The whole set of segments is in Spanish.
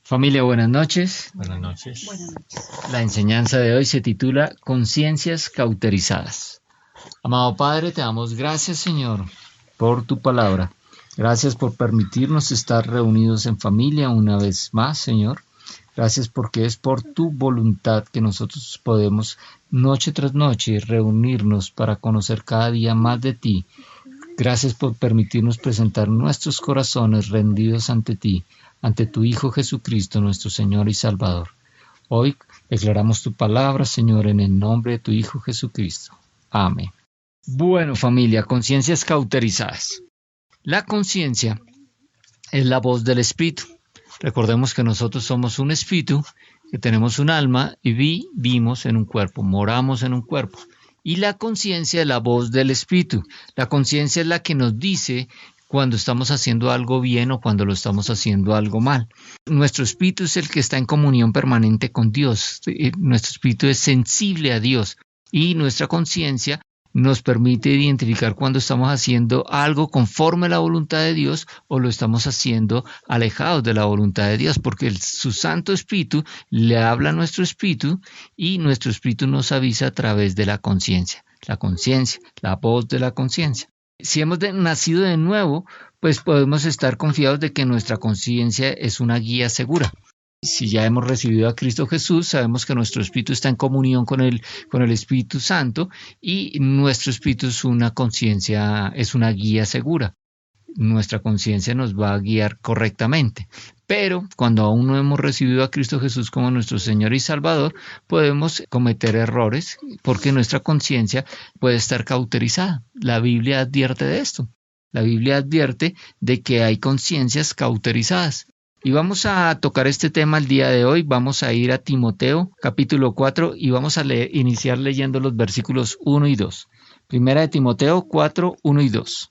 Familia, buenas noches. Buenas noches. Buenas noches. La enseñanza de hoy se titula Conciencias cauterizadas. Amado Padre, te damos gracias, Señor, por tu palabra. Gracias por permitirnos estar reunidos en familia una vez más, Señor. Gracias porque es por tu voluntad que nosotros podemos noche tras noche reunirnos para conocer cada día más de ti. Gracias por permitirnos presentar nuestros corazones rendidos ante ti, ante tu Hijo Jesucristo, nuestro Señor y Salvador. Hoy declaramos tu palabra, Señor, en el nombre de tu Hijo Jesucristo. Amén. Bueno, familia, conciencias cauterizadas. La conciencia es la voz del Espíritu. Recordemos que nosotros somos un espíritu, que tenemos un alma y vivimos en un cuerpo, moramos en un cuerpo. Y la conciencia es la voz del Espíritu. La conciencia es la que nos dice cuando estamos haciendo algo bien o cuando lo estamos haciendo algo mal. Nuestro espíritu es el que está en comunión permanente con Dios. Nuestro espíritu es sensible a Dios y nuestra conciencia nos permite identificar cuando estamos haciendo algo conforme a la voluntad de Dios o lo estamos haciendo alejados de la voluntad de Dios, porque su Santo Espíritu le habla a nuestro espíritu y nuestro espíritu nos avisa a través de la conciencia, la voz de la conciencia. Si hemos nacido de nuevo, pues podemos estar confiados de que nuestra conciencia es una guía segura. Si ya hemos recibido a Cristo Jesús, sabemos que nuestro espíritu está en comunión con el Espíritu Santo y nuestro espíritu es una conciencia, es una guía segura. Nuestra conciencia nos va a guiar correctamente. Pero cuando aún no hemos recibido a Cristo Jesús como nuestro Señor y Salvador, podemos cometer errores porque nuestra conciencia puede estar cauterizada. La Biblia advierte de esto. La Biblia advierte de que hay conciencias cauterizadas. Y vamos a tocar este tema el día de hoy. Vamos a ir a Timoteo, capítulo 4, y vamos a iniciar leyendo los versículos 1 y 2. Primera de Timoteo 4, 1 y 2.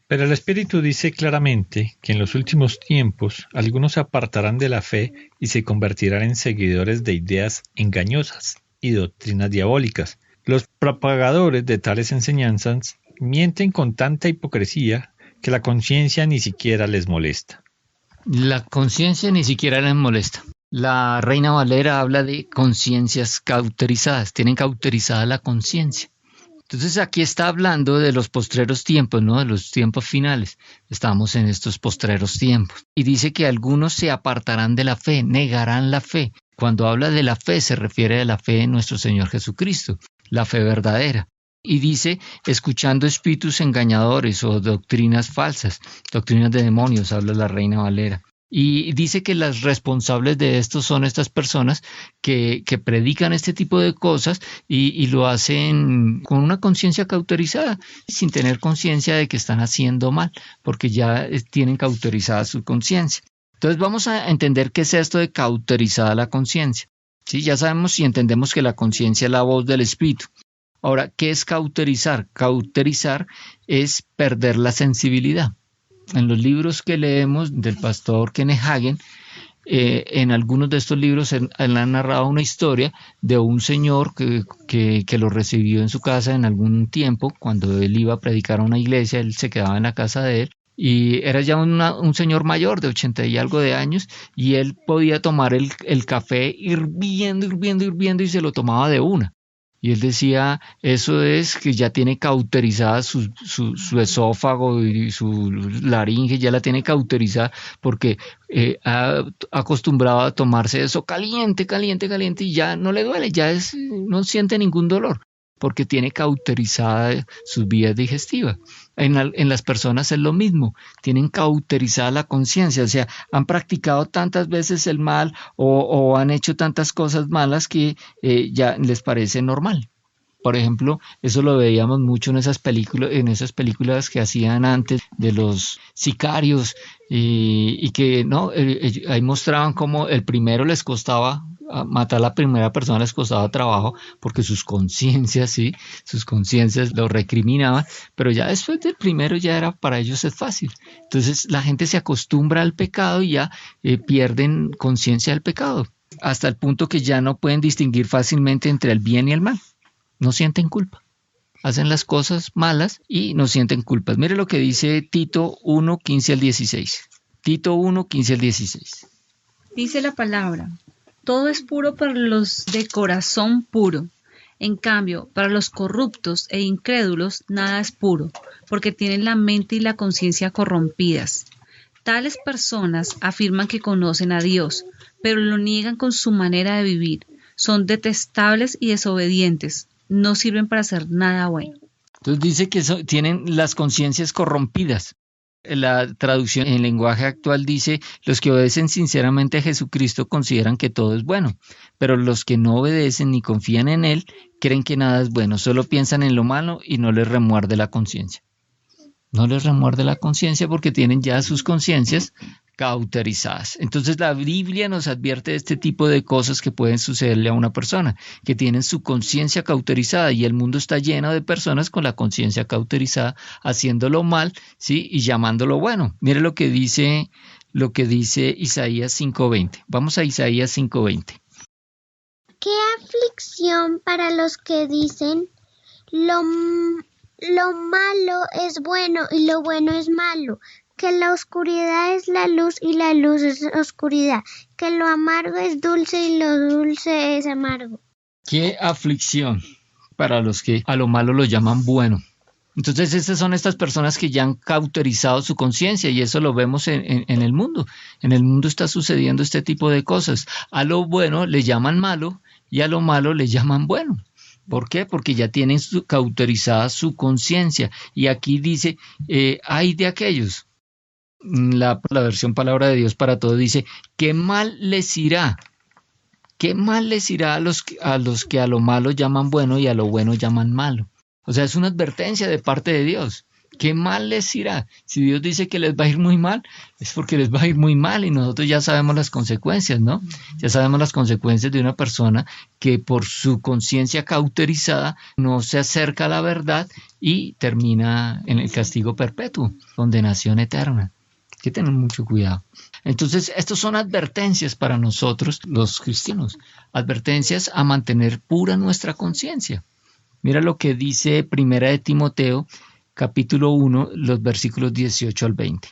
Pero el Espíritu dice claramente que en los últimos tiempos algunos se apartarán de la fe y se convertirán en seguidores de ideas engañosas y doctrinas diabólicas. Los propagadores de tales enseñanzas mienten con tanta hipocresía que la conciencia ni siquiera les molesta. La conciencia ni siquiera les molesta. La Reina Valera habla de conciencias cauterizadas, tienen cauterizada la conciencia. Entonces aquí está hablando de los postreros tiempos, ¿no? De los tiempos finales. Estamos en estos postreros tiempos. Y dice que algunos se apartarán de la fe, negarán la fe. Cuando habla de la fe se refiere a la fe en nuestro Señor Jesucristo, la fe verdadera. Y dice, escuchando espíritus engañadores o doctrinas falsas, doctrinas de demonios, habla la Reina Valera. Y dice que las responsables de esto son estas personas que predican este tipo de cosas y lo hacen con una conciencia cauterizada, sin tener conciencia de que están haciendo mal, porque ya tienen cauterizada su conciencia. Entonces vamos a entender qué es esto de cauterizada la conciencia. ¿Sí? Ya sabemos y entendemos que la conciencia es la voz del espíritu. Ahora, ¿qué es cauterizar? Cauterizar es perder la sensibilidad. En los libros que leemos del pastor Kenneth Hagin, en algunos de estos libros él ha narrado una historia de un señor que lo recibió en su casa en algún tiempo. Cuando él iba a predicar a una iglesia, él se quedaba en la casa de él. Y era ya un señor mayor de 80 y algo de años, y él podía tomar el café hirviendo y se lo tomaba de una. Y él decía, eso es que ya tiene cauterizada su esófago y su laringe, ya la tiene cauterizada porque ha acostumbrado a tomarse eso caliente y ya no le duele, no siente ningún dolor porque tiene cauterizada sus vías digestivas. En las personas es lo mismo, tienen cauterizada la conciencia, o sea, han practicado tantas veces el mal o han hecho tantas cosas malas que ya les parece normal. Por ejemplo, eso lo veíamos mucho en esas películas que hacían antes de los sicarios y que no ahí mostraban cómo el primero les costaba matar a la primera persona, les costaba trabajo porque sus conciencias lo recriminaban, pero ya después del primero ya era para ellos es fácil. Entonces la gente se acostumbra al pecado y ya pierden conciencia del pecado hasta el punto que ya no pueden distinguir fácilmente entre el bien y el mal. No sienten culpa. Hacen las cosas malas y no sienten culpas. Mire lo que dice Tito 1, 15 al 16. Tito 1, 15 al 16. Dice la palabra, todo es puro para los de corazón puro. En cambio, para los corruptos e incrédulos nada es puro, porque tienen la mente y la conciencia corrompidas. Tales personas afirman que conocen a Dios, pero lo niegan con su manera de vivir. Son detestables y desobedientes. No sirven para hacer nada bueno. Entonces dice que tienen las conciencias corrompidas. La traducción en lenguaje actual dice, los que obedecen sinceramente a Jesucristo consideran que todo es bueno, pero los que no obedecen ni confían en Él creen que nada es bueno, solo piensan en lo malo y no les remuerde la conciencia. No les remuerde la conciencia porque tienen ya sus conciencias cauterizadas. Entonces la Biblia nos advierte de este tipo de cosas que pueden sucederle a una persona, que tienen su conciencia cauterizada, y el mundo está lleno de personas con la conciencia cauterizada, haciéndolo mal, ¿sí? Y llamándolo bueno. Mire lo que dice Isaías 5:20. Vamos a Isaías 5:20. ¡Qué aflicción para los que dicen lo malo es bueno y lo bueno es malo! Que la oscuridad es la luz y la luz es oscuridad, que lo amargo es dulce y lo dulce es amargo. ¡Qué aflicción para los que a lo malo lo llaman bueno! Entonces estas personas que ya han cauterizado su conciencia, y eso lo vemos en el mundo. En el mundo está sucediendo este tipo de cosas. A lo bueno le llaman malo y a lo malo le llaman bueno. ¿Por qué? Porque ya tienen cauterizada su conciencia. Y aquí dice, ay de aquellos. La versión Palabra de Dios para Todos dice, ¿qué mal les irá? ¿Qué mal les irá a los que a lo malo llaman bueno y a lo bueno llaman malo? O sea, es una advertencia de parte de Dios. ¿Qué mal les irá? Si Dios dice que les va a ir muy mal, es porque les va a ir muy mal, y nosotros ya sabemos las consecuencias, ¿no? Ya sabemos las consecuencias de una persona que por su conciencia cauterizada no se acerca a la verdad y termina en el castigo perpetuo, condenación eterna. Hay que tener mucho cuidado. Entonces, estas son advertencias para nosotros, los cristianos, advertencias a mantener pura nuestra conciencia. Mira lo que dice Primera de Timoteo, capítulo 1, los versículos 18 al 20.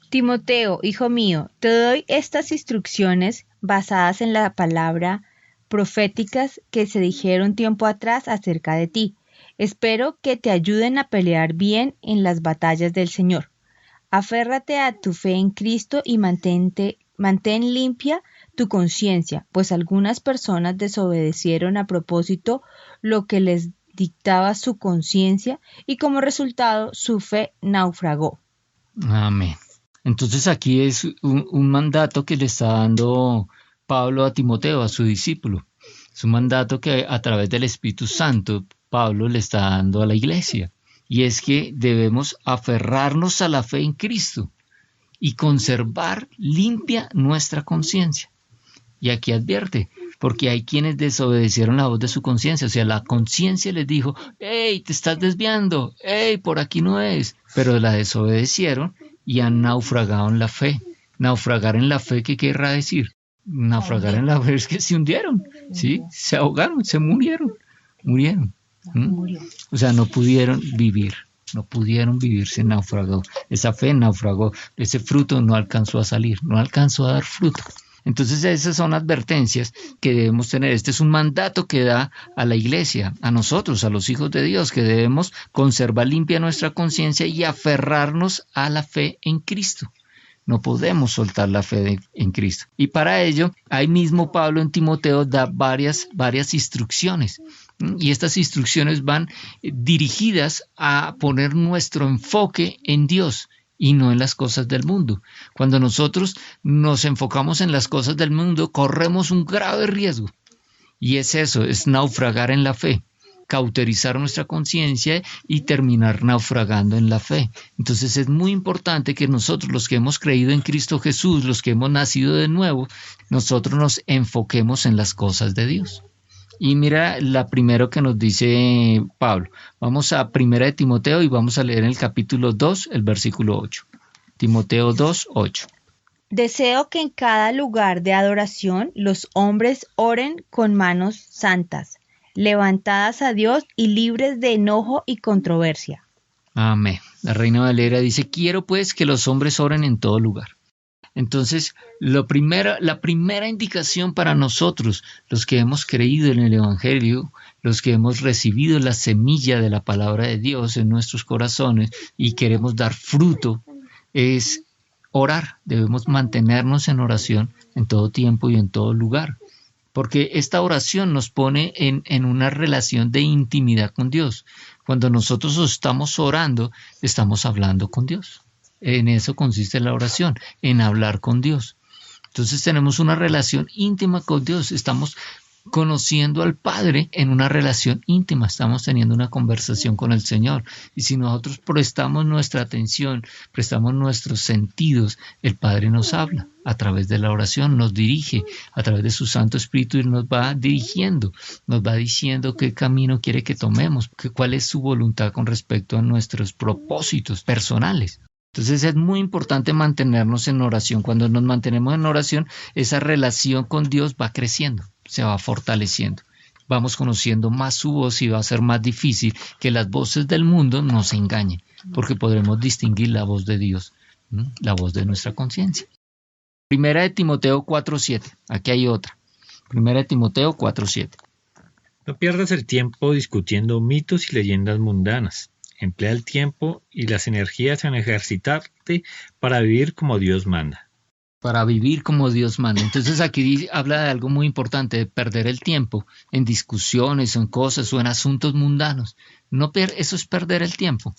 Timoteo, hijo mío, te doy estas instrucciones basadas en la palabra proféticas que se dijeron tiempo atrás acerca de ti. Espero que te ayuden a pelear bien en las batallas del Señor. Aférrate a tu fe en Cristo y mantén limpia tu conciencia, pues algunas personas desobedecieron a propósito lo que les dictaba su conciencia y como resultado su fe naufragó. Amén. Entonces aquí es un mandato que le está dando Pablo a Timoteo, a su discípulo. Es un mandato que a través del Espíritu Santo Pablo le está dando a la iglesia. Y es que debemos aferrarnos a la fe en Cristo y conservar limpia nuestra conciencia. Y aquí advierte, porque hay quienes desobedecieron la voz de su conciencia, o sea, la conciencia les dijo, hey, te estás desviando, hey, por aquí no es, pero la desobedecieron y han naufragado en la fe. Naufragar en la fe, ¿qué querrá decir? Naufragar en la fe es que se hundieron, ¿sí? Se ahogaron, se murieron. O sea, no pudieron vivir, se naufragó. Esa fe naufragó, ese fruto no alcanzó a salir, no alcanzó a dar fruto. Entonces esas son advertencias que debemos tener. Este es un mandato que da a la iglesia, a nosotros, a los hijos de Dios, que debemos conservar limpia nuestra conciencia y aferrarnos a la fe en Cristo. No podemos soltar la fe en Cristo. Y para ello, ahí mismo Pablo en Timoteo da varias instrucciones. Y estas instrucciones van dirigidas a poner nuestro enfoque en Dios y no en las cosas del mundo. Cuando nosotros nos enfocamos en las cosas del mundo, corremos un grave riesgo. Y es eso, es naufragar en la fe, cauterizar nuestra conciencia y terminar naufragando en la fe. Entonces es muy importante que nosotros, los que hemos creído en Cristo Jesús, los que hemos nacido de nuevo, nosotros nos enfoquemos en las cosas de Dios. Y mira la primero que nos dice Pablo. Vamos a Primera de Timoteo y vamos a leer en el capítulo 2, el versículo 8. Timoteo 2, 8. Deseo que en cada lugar de adoración los hombres oren con manos santas, levantadas a Dios y libres de enojo y controversia. Amén. La Reina Valera dice, quiero pues que los hombres oren en todo lugar. Entonces, la primera indicación para nosotros, los que hemos creído en el Evangelio, los que hemos recibido la semilla de la palabra de Dios en nuestros corazones y queremos dar fruto, es orar. Debemos mantenernos en oración en todo tiempo y en todo lugar, porque esta oración nos pone en una relación de intimidad con Dios. Cuando nosotros estamos orando, estamos hablando con Dios. En eso consiste la oración, en hablar con Dios. Entonces tenemos una relación íntima con Dios, estamos conociendo al Padre en una relación íntima, estamos teniendo una conversación con el Señor. Y si nosotros prestamos nuestra atención, prestamos nuestros sentidos, el Padre nos habla a través de la oración, nos dirige a través de su Santo Espíritu y nos va dirigiendo, nos va diciendo qué camino quiere que tomemos, cuál es su voluntad con respecto a nuestros propósitos personales. Entonces es muy importante mantenernos en oración. Cuando nos mantenemos en oración, esa relación con Dios va creciendo, se va fortaleciendo. Vamos conociendo más su voz y va a ser más difícil que las voces del mundo nos engañen, porque podremos distinguir la voz de Dios, la voz de nuestra conciencia. Primera de Timoteo 4:7, aquí hay otra. Primera de Timoteo 4:7. No pierdas el tiempo discutiendo mitos y leyendas mundanas. Emplea el tiempo y las energías en ejercitarte para vivir como Dios manda. Para vivir como Dios manda. Entonces aquí habla de algo muy importante, de perder el tiempo en discusiones, en cosas o en asuntos mundanos. Eso es perder el tiempo.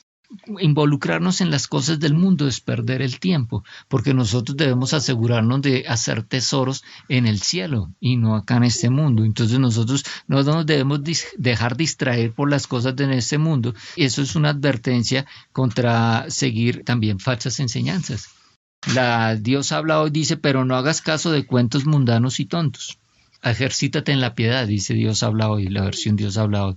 Involucrarnos en las cosas del mundo es perder el tiempo, porque nosotros debemos asegurarnos de hacer tesoros en el cielo y no acá en este mundo. Entonces nosotros no nos debemos dejar distraer por las cosas de este mundo, y eso es una advertencia contra seguir también falsas enseñanzas. Dios habla hoy, dice, pero no hagas caso de cuentos mundanos y tontos. Ejercítate en la piedad, dice Dios habla hoy, la versión Dios habla hoy.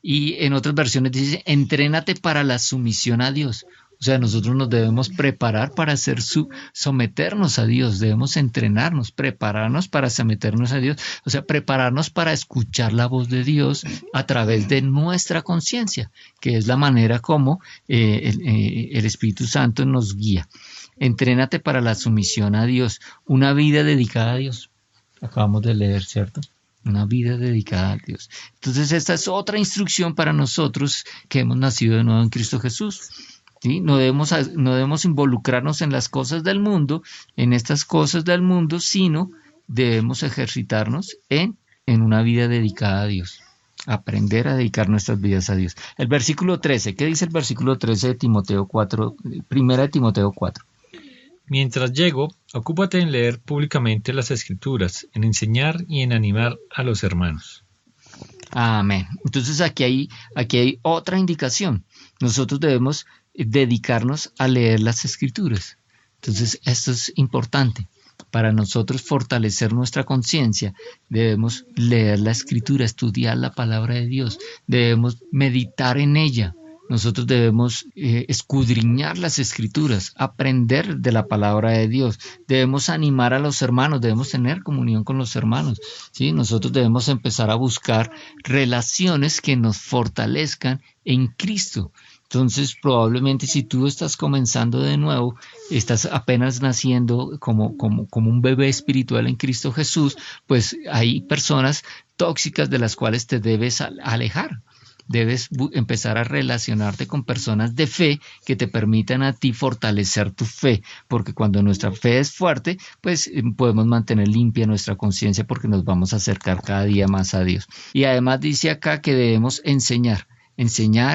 Y en otras versiones dice, entrénate para la sumisión a Dios. O sea, nosotros nos debemos preparar para someternos a Dios, debemos entrenarnos, prepararnos para someternos a Dios, o sea, prepararnos para escuchar la voz de Dios a través de nuestra conciencia, que es la manera como el Espíritu Santo nos guía. Entrénate para la sumisión a Dios, una vida dedicada a Dios. Acabamos de leer, ¿cierto? Una vida dedicada a Dios. Entonces esta es otra instrucción para nosotros que hemos nacido de nuevo en Cristo Jesús. ¿Sí? No debemos involucrarnos en las cosas del mundo, en estas cosas del mundo, sino debemos ejercitarnos en una vida dedicada a Dios. Aprender a dedicar nuestras vidas a Dios. El versículo 13, ¿qué dice el versículo 13 de Timoteo 4, primera de Timoteo 4? Mientras llego, ocúpate en leer públicamente las Escrituras, en enseñar y en animar a los hermanos. Amén. Entonces aquí hay otra indicación. Nosotros debemos dedicarnos a leer las Escrituras. Entonces esto es importante. Para nosotros fortalecer nuestra conciencia, debemos leer la Escritura, estudiar la palabra de Dios, debemos meditar en ella. Nosotros debemos escudriñar las Escrituras, aprender de la palabra de Dios. Debemos animar a los hermanos, debemos tener comunión con los hermanos, ¿sí? Nosotros debemos empezar a buscar relaciones que nos fortalezcan en Cristo. Entonces, probablemente si tú estás comenzando de nuevo, estás apenas naciendo como un bebé espiritual en Cristo Jesús, pues hay personas tóxicas de las cuales te debes alejar. Debes empezar a relacionarte con personas de fe que te permitan a ti fortalecer tu fe, porque cuando nuestra fe es fuerte, pues podemos mantener limpia nuestra conciencia porque nos vamos a acercar cada día más a Dios. Y además dice acá que debemos enseñar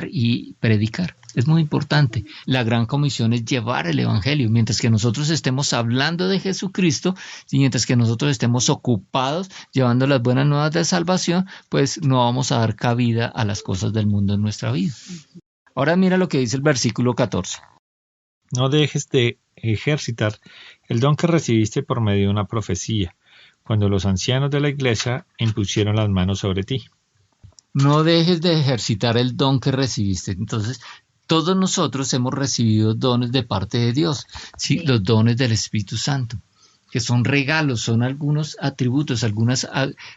y predicar. Es muy importante. La gran comisión es llevar el Evangelio. Mientras que nosotros estemos hablando de Jesucristo, y mientras que nosotros estemos ocupados llevando las buenas nuevas de salvación, pues no vamos a dar cabida a las cosas del mundo en nuestra vida. Ahora mira lo que dice el versículo 14. No dejes de ejercitar el don que recibiste por medio de una profecía, cuando los ancianos de la iglesia impusieron las manos sobre ti. No dejes de ejercitar el don que recibiste. Entonces, todos nosotros hemos recibido dones de parte de Dios, ¿sí? Los dones del Espíritu Santo. que son regalos, son algunos atributos, algunas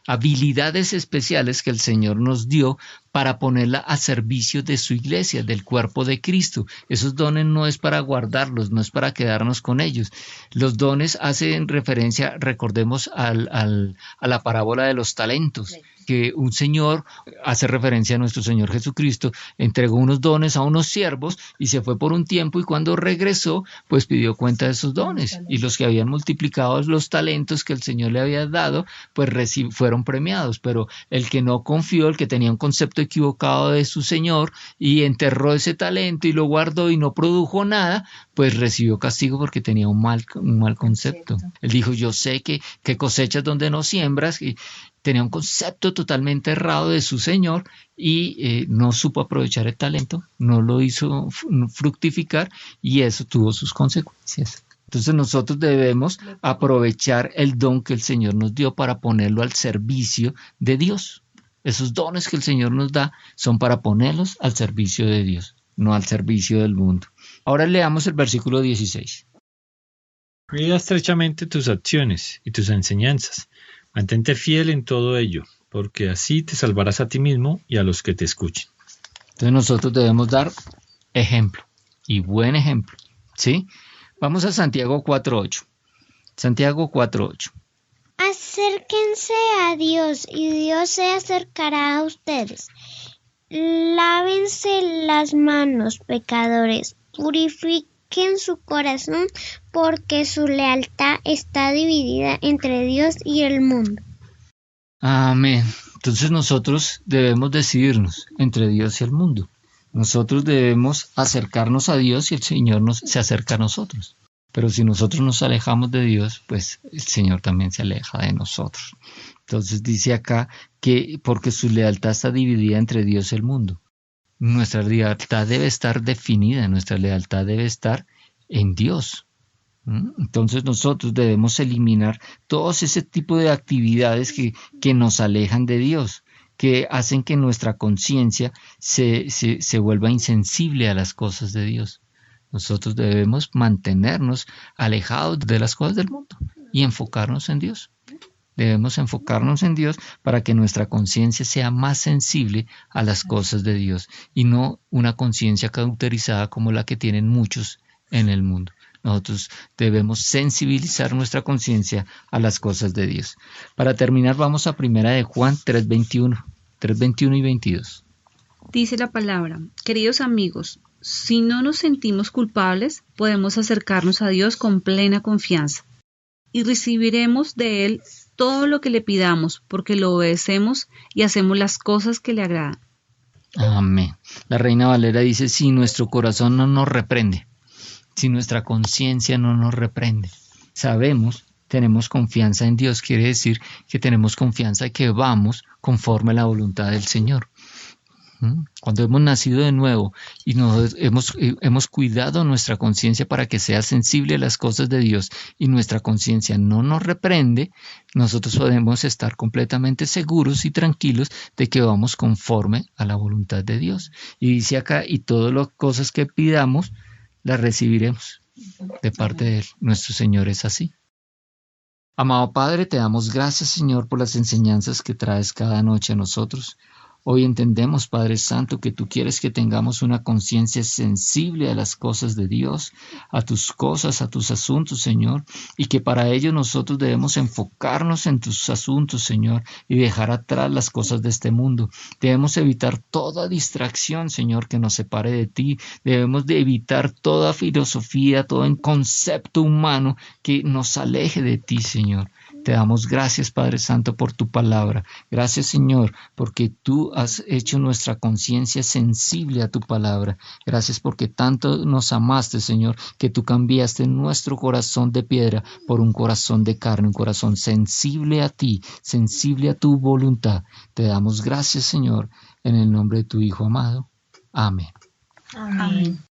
habilidades especiales que el Señor nos dio para ponerla a servicio de su iglesia, del cuerpo de Cristo. Esos dones no es para guardarlos, no es para quedarnos con ellos. Los dones hacen referencia, recordemos, a la parábola de los talentos, que un señor, hace referencia a nuestro Señor Jesucristo, entregó unos dones a unos siervos y se fue por un tiempo, y cuando regresó, pues pidió cuenta de esos dones, y los que habían multiplicado los talentos que el Señor le había dado, pues fueron premiados. Pero el que no confió, el que tenía un concepto equivocado de su Señor y enterró ese talento y lo guardó y no produjo nada, pues recibió castigo porque tenía un mal concepto. Él dijo: yo sé que cosechas donde no siembras, y tenía un concepto totalmente errado de su Señor, y no supo aprovechar el talento, no lo hizo fructificar, y eso tuvo sus consecuencias. Entonces nosotros debemos aprovechar el don que el Señor nos dio para ponerlo al servicio de Dios. Esos dones que el Señor nos da son para ponerlos al servicio de Dios, no al servicio del mundo. Ahora leamos el versículo 16. Cuida estrechamente tus acciones y tus enseñanzas. Mantente fiel en todo ello, porque así te salvarás a ti mismo y a los que te escuchen. Entonces nosotros debemos dar ejemplo, y buen ejemplo, ¿sí? Vamos a Santiago 4:8. Santiago 4:8. Acérquense a Dios y Dios se acercará a ustedes. Lávense las manos, pecadores, purifiquen su corazón, porque su lealtad está dividida entre Dios y el mundo. Amén. Entonces nosotros debemos decidirnos entre Dios y el mundo. Nosotros debemos acercarnos a Dios y el Señor se acerca a nosotros. Pero si nosotros nos alejamos de Dios, pues el Señor también se aleja de nosotros. Entonces dice acá que porque su lealtad está dividida entre Dios y el mundo. Nuestra lealtad debe estar definida, nuestra lealtad debe estar en Dios. Entonces nosotros debemos eliminar todos ese tipo de actividades que nos alejan de Dios, que hacen que nuestra conciencia se vuelva insensible a las cosas de Dios. Nosotros debemos mantenernos alejados de las cosas del mundo y enfocarnos en Dios. Debemos enfocarnos en Dios para que nuestra conciencia sea más sensible a las cosas de Dios y no una conciencia cauterizada como la que tienen muchos en el mundo. Nosotros debemos sensibilizar nuestra conciencia a las cosas de Dios. Para terminar, vamos a 1 de Juan 3:21 y 22. Dice la palabra: queridos amigos, si no nos sentimos culpables, podemos acercarnos a Dios con plena confianza y recibiremos de Él todo lo que le pidamos, porque lo obedecemos y hacemos las cosas que le agradan. Amén. La Reina Valera dice: si nuestro corazón no nos reprende, si nuestra conciencia no nos reprende, sabemos, tenemos confianza en Dios. Quiere decir que tenemos confianza y que vamos conforme a la voluntad del Señor. Cuando hemos nacido de nuevo y hemos cuidado nuestra conciencia para que sea sensible a las cosas de Dios y nuestra conciencia no nos reprende, nosotros podemos estar completamente seguros y tranquilos de que vamos conforme a la voluntad de Dios. Y dice acá: y todas las cosas que pidamos las recibiremos de parte de Él. Nuestro Señor es así. Amado Padre, te damos gracias, Señor, por las enseñanzas que traes cada noche a nosotros. Hoy entendemos, Padre Santo, que tú quieres que tengamos una conciencia sensible a las cosas de Dios, a tus cosas, a tus asuntos, Señor, y que para ello nosotros debemos enfocarnos en tus asuntos, Señor, y dejar atrás las cosas de este mundo. Debemos evitar toda distracción, Señor, que nos separe de ti. Debemos de evitar toda filosofía, todo concepto humano que nos aleje de ti, Señor. Te damos gracias, Padre Santo, por tu palabra. Gracias, Señor, porque tú has hecho nuestra conciencia sensible a tu palabra. Gracias porque tanto nos amaste, Señor, que tú cambiaste nuestro corazón de piedra por un corazón de carne, un corazón sensible a ti, sensible a tu voluntad. Te damos gracias, Señor, en el nombre de tu Hijo amado. Amén. Amén.